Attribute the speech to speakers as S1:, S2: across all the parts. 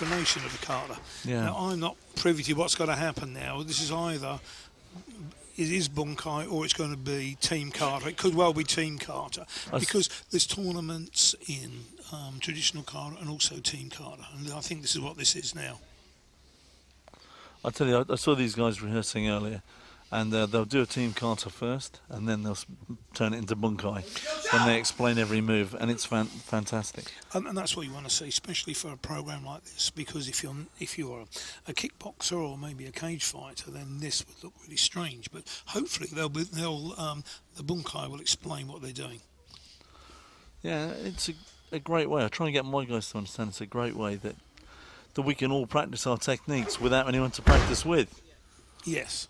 S1: explanation of the kata.
S2: Yeah.
S1: Now, I'm not privy to what's going to happen now. This is either it is bunkai or it's going to be team kata. It could well be team kata because there's tournaments in traditional kata and also team kata, and I think this is what this is now.
S2: I tell you, I saw these guys rehearsing earlier, and they'll do a team kata first, and then they'll turn it into bunkai when they explain every move, and it's fantastic.
S1: And that's what you want to see, especially for a program like this, because if you're a kickboxer or maybe a cage fighter, then this would look really strange. But hopefully the bunkai will explain what they're doing.
S2: Yeah, it's a great way. I try and get my guys to understand it's a great way that we can all practice our techniques without anyone to practice with.
S1: Yes.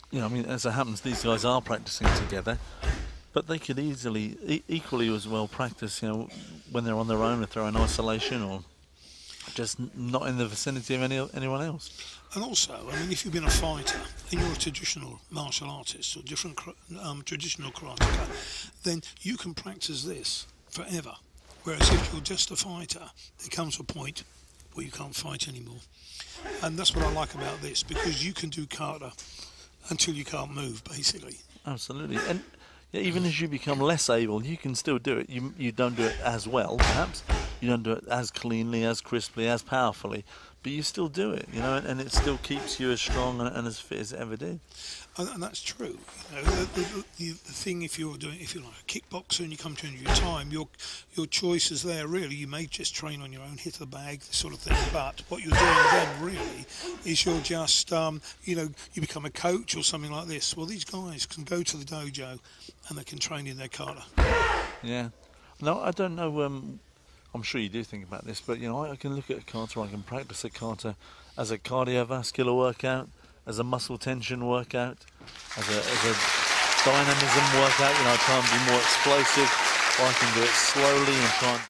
S2: You know, I mean, as it happens, these guys are practicing together, but they could easily, equally as well practice, you know, when they're on their own, if they're in isolation or just not in the vicinity of anyone else.
S1: And also, I mean, if you've been a fighter and you're a traditional martial artist or different traditional karateka, then you can practice this forever. Whereas if you're just a fighter, there comes a point where you can't fight anymore. And that's what I like about this, because you can do kata until you can't move, basically.
S2: Absolutely. And yeah, even as you become less able, you can still do it. You don't do it as well, perhaps. You don't do it as cleanly, as crisply, as powerfully, but you still do it, you know, and it still keeps you as strong and as fit as it ever did.
S1: And that's true. You know, the thing, if you're like a kickboxer and you come to the end of your time, your choice is there. Really, you may just train on your own, hit the bag, this sort of thing. But what you're doing then really is you're just, you know, you become a coach or something like this. Well, these guys can go to the dojo and they can train in their kata.
S2: Yeah. No, I don't know. I'm sure you do think about this, but you know, I can look at a kata, I can practice a kata as a cardiovascular workout, as a muscle tension workout, as a dynamism workout. You know, I try and be more explosive, or I can do it slowly and try and